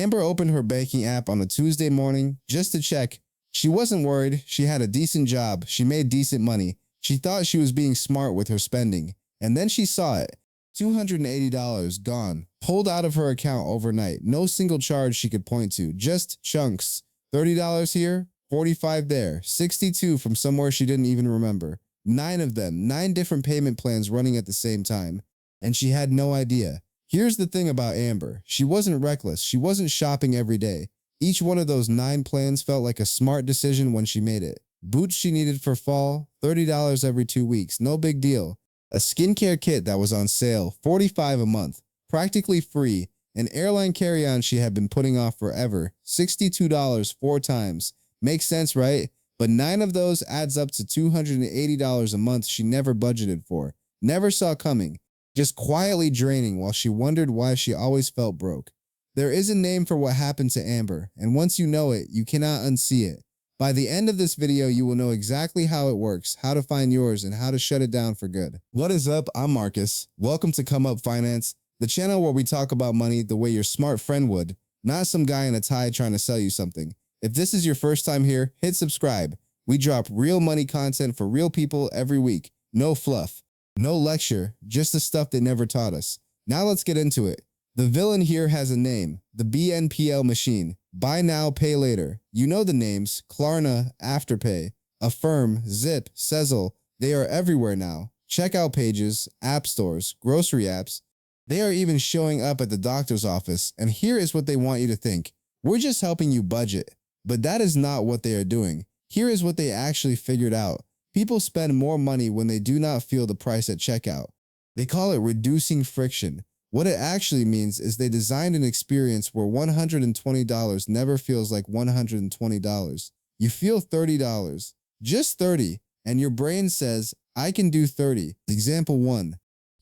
Amber opened her banking app on a Tuesday morning just to check. She wasn't worried. She had a decent job. She made decent money. She thought she was being smart with her spending. And then she saw it. $280 gone, pulled out of her account overnight. No single charge she could point to, just chunks. $30 here, $45 there, $62 from somewhere she didn't even remember. 9 of them, 9 different payment plans running at the same time. And she had no idea. Here's the thing about Amber. She wasn't reckless. She wasn't shopping every day. Each one of those 9 plans felt like a smart decision when she made it. Boots she needed for fall, $30 every 2 weeks, no big deal. A skincare kit that was on sale, $45 a month, practically free. An airline carry-on she had been putting off forever, $62 4 times. Makes sense, right? But 9 of those adds up to $280 a month she never budgeted for, never saw coming, just quietly draining while she wondered why she always felt broke. There is a name for what happened to Amber, and once you know it, you cannot unsee it. By the end of this video, you will know exactly how it works, how to find yours, and how to shut it down for good. What is up? I'm Marcus. Welcome to Come Up Finance, the channel where we talk about money the way your smart friend would, not some guy in a tie trying to sell you something. If this is your first time here, hit subscribe. We drop real money content for real people every week. No fluff, no lecture, just the stuff they never taught us. Now let's get into it. The villain here has a name, the BNPL machine. Buy now, pay later. You know the names, Klarna, Afterpay, Affirm, Zip, Sezzle. They are everywhere now. Checkout pages, app stores, grocery apps. They are even showing up at the doctor's office. And here is what they want you to think. We're just helping you budget. But that is not what they are doing. Here is what they actually figured out. People spend more money when they do not feel the price at checkout. They call it reducing friction. What it actually means is they designed an experience where $120 never feels like $120. You feel $30, just 30, and your brain says, I can do 30. Example 1.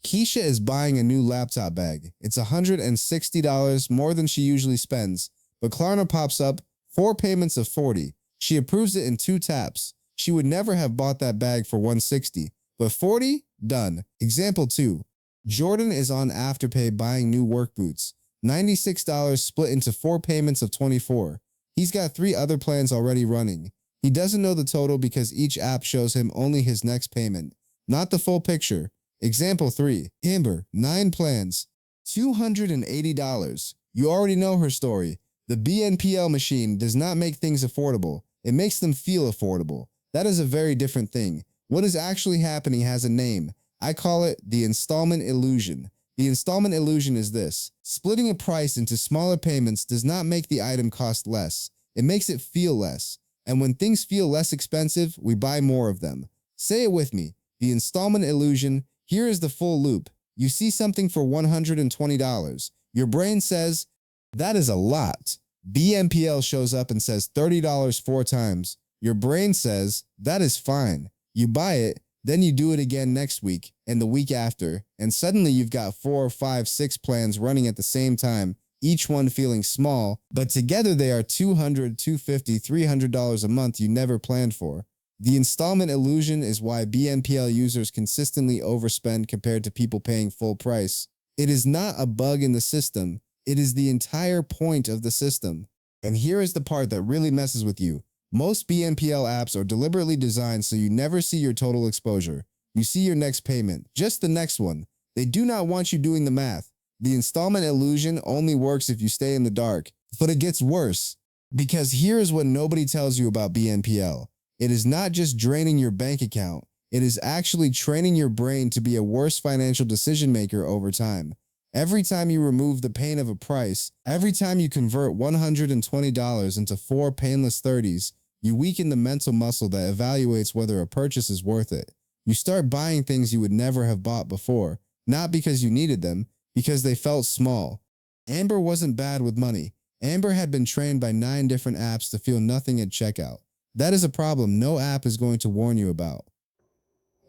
Keisha is buying a new laptop bag. It's $160 more than she usually spends, but Klarna pops up, 4 payments of $40. She approves it in 2 taps. She would never have bought that bag for $160, but $40? Done. Example 2. Jordan is on Afterpay buying new work boots. $96 split into 4 payments of $24. He's got 3 other plans already running. He doesn't know the total because each app shows him only his next payment, not the full picture. Example 3. Amber, 9 plans, $280. You already know her story. The BNPL machine does not make things affordable. It makes them feel affordable. That is a very different thing. What is actually happening has a name. I call it the installment illusion. The installment illusion is this. Splitting a price into smaller payments does not make the item cost less. It makes it feel less. And when things feel less expensive, we buy more of them. Say it with me. The installment illusion. Here is the full loop. You see something for $120. Your brain says, that is a lot. BNPL shows up and says $30 4 times. Your brain says, that is fine. You buy it. Then you do it again next week and the week after, and suddenly you've got 4, 5, 6 plans running at the same time, each one feeling small, but together they are $200, $250, $300 a month you never planned for. The installment illusion is why BNPL users consistently overspend compared to people paying full price. It is not a bug in the system. It is the entire point of the system. And here is the part that really messes with you. Most BNPL apps are deliberately designed so you never see your total exposure. You see your next payment, just the next one. They do not want you doing the math. The installment illusion only works if you stay in the dark. But it gets worse. Because here is what nobody tells you about BNPL. It is not just draining your bank account. It is actually training your brain to be a worse financial decision maker over time. Every time you remove the pain of a price, every time you convert $120 into 4 painless 30s, you weaken the mental muscle that evaluates whether a purchase is worth it. You start buying things you would never have bought before, not because you needed them, because they felt small. Amber wasn't bad with money. Amber had been trained by 9 different apps to feel nothing at checkout. That is a problem no app is going to warn you about.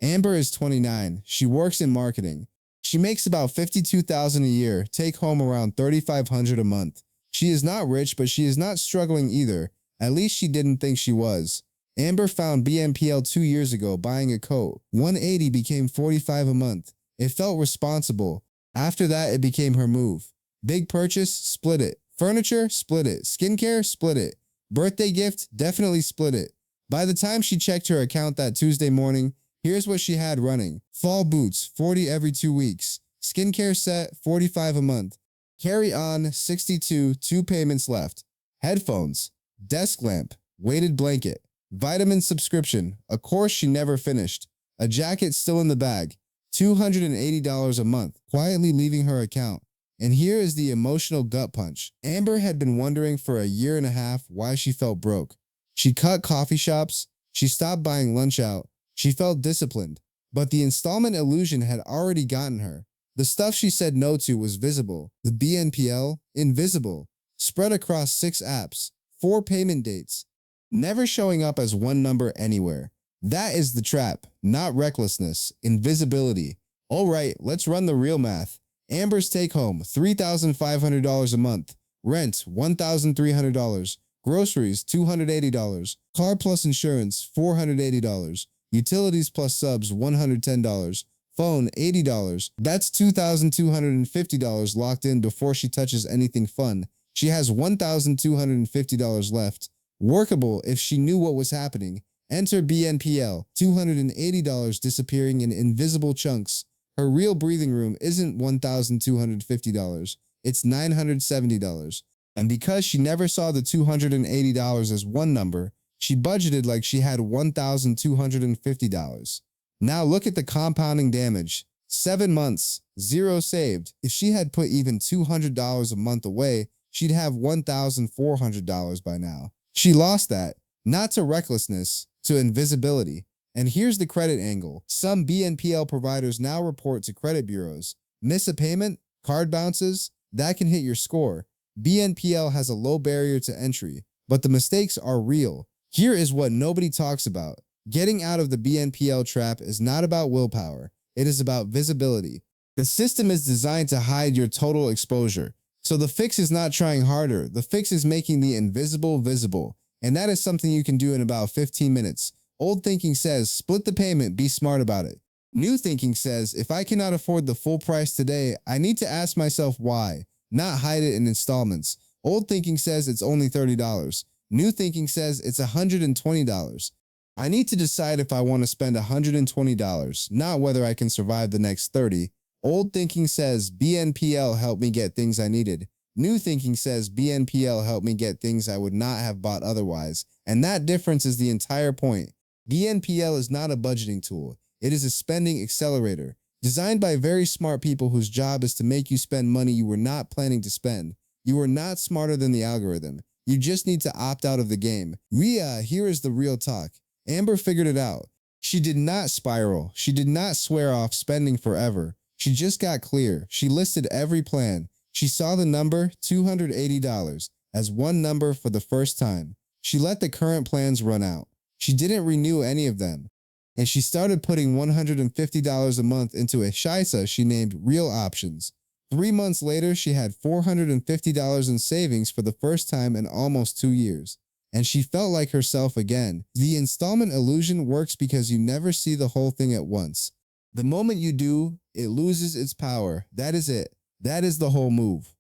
Amber is 29. She works in marketing. She makes about $52,000 a year, take home around $3,500 a month. She is not rich, but she is not struggling either. At least she didn't think she was. Amber found BNPL 2 years ago buying a coat. $180 became $45 a month. It felt responsible. After that, it became her move. Big purchase, split it. Furniture, split it. Skincare, split it. Birthday gift, definitely split it. By the time she checked her account that Tuesday morning, here's what she had running. Fall boots, 40 every 2 weeks. Skincare set, 45 a month. Carry on, 62, 2 payments left. Headphones, desk lamp, weighted blanket, vitamin subscription, a course she never finished, a jacket still in the bag, $280 a month, quietly leaving her account. And here is the emotional gut punch. Amber had been wondering for a year and a half why she felt broke. She cut coffee shops, she stopped buying lunch out, she felt disciplined, but the installment illusion had already gotten her. The stuff she said no to was visible, the BNPL, invisible, spread across 6 apps, 4 payment dates, never showing up as one number anywhere. That is the trap, not recklessness, invisibility. All right, let's run the real math. Amber's take home, $3,500 a month, rent, $1,300, groceries, $280, car plus insurance, $480, utilities plus subs, $110, phone, $80. That's $2,250 locked in before she touches anything fun. She has $1,250 left, workable if she knew what was happening. Enter BNPL, $280 disappearing in invisible chunks. Her real breathing room isn't $1,250, it's $970. And because she never saw the $280 as one number, she budgeted like she had $1,250. Now look at the compounding damage. 7 months, 0 saved. If she had put even $200 a month away, she'd have $1,400 by now. She lost that, not to recklessness, to invisibility. And here's the credit angle. Some BNPL providers now report to credit bureaus. Miss a payment, card bounces, that can hit your score. BNPL has a low barrier to entry, but the mistakes are real. Here is what nobody talks about. Getting out of the BNPL trap is not about willpower. It is about visibility. The system is designed to hide your total exposure. So the fix is not trying harder. The fix is making the invisible visible. And that is something you can do in about 15 minutes. Old thinking says, split the payment, be smart about it. New thinking says, if I cannot afford the full price today, I need to ask myself why, not hide it in installments. Old thinking says it's only $30. New thinking says it's $120. I need to decide if I want to spend $120, not whether I can survive the next 30. Old thinking says BNPL helped me get things I needed. New thinking says BNPL helped me get things I would not have bought otherwise. And that difference is the entire point. BNPL is not a budgeting tool. It is a spending accelerator, designed by very smart people whose job is to make you spend money you were not planning to spend. You are not smarter than the algorithm. You just need to opt out of the game. Here is the real talk. Amber figured it out. She did not spiral. She did not swear off spending forever. She just got clear. She listed every plan. She saw the number $280 as one number for the first time. She let the current plans run out. She didn't renew any of them. And she started putting $150 a month into a shisa she named Real Options. 3 months later, she had $450 in savings for the first time in almost 2 years. And she felt like herself again. The installment illusion works because you never see the whole thing at once. The moment you do, it loses its power. That is it. That is the whole move.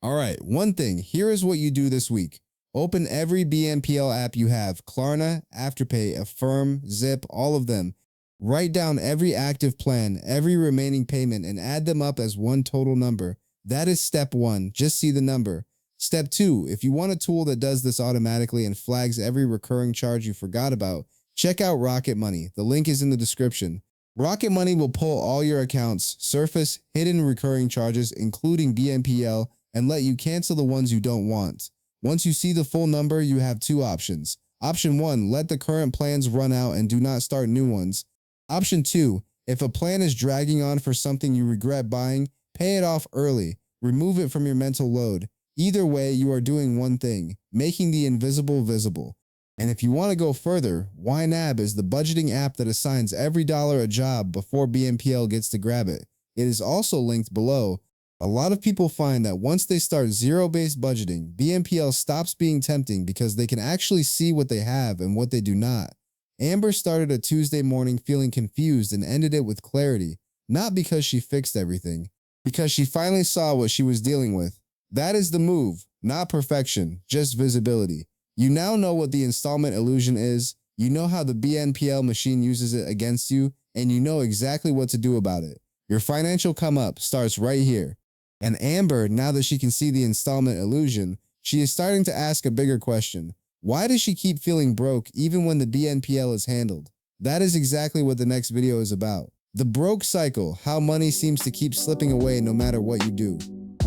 All right, one thing. Here is what you do this week. Open every BNPL app you have. Klarna, Afterpay, Affirm, Zip, all of them. Write down every active plan, every remaining payment, and add them up as one total number. That is step 1. Just see the number. Step 2. If you want a tool that does this automatically and flags every recurring charge you forgot about, check out Rocket Money. The link is in the description. Rocket Money will pull all your accounts, surface hidden recurring charges, including BNPL, and let you cancel the ones you don't want. Once you see the full number, you have 2 options. Option 1, let the current plans run out and do not start new ones. Option 2, if a plan is dragging on for something you regret buying, pay it off early. Remove it from your mental load. Either way, you are doing one thing, making the invisible visible. And if you want to go further, YNAB is the budgeting app that assigns every dollar a job before BNPL gets to grab it. It is also linked below. A lot of people find that once they start zero-based budgeting, BNPL stops being tempting because they can actually see what they have and what they do not. Amber started a Tuesday morning feeling confused and ended it with clarity, not because she fixed everything, because she finally saw what she was dealing with. That is the move, not perfection, just visibility. You now know what the installment illusion is, you know how the BNPL machine uses it against you, and you know exactly what to do about it. Your financial come up starts right here. And Amber, now that she can see the installment illusion, she is starting to ask a bigger question. Why does she keep feeling broke even when the BNPL is handled? That is exactly what the next video is about. The broke cycle, how money seems to keep slipping away no matter what you do.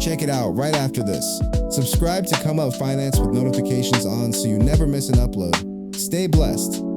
Check it out right after this. Subscribe to Come Up Finance with notifications on so you never miss an upload. Stay blessed.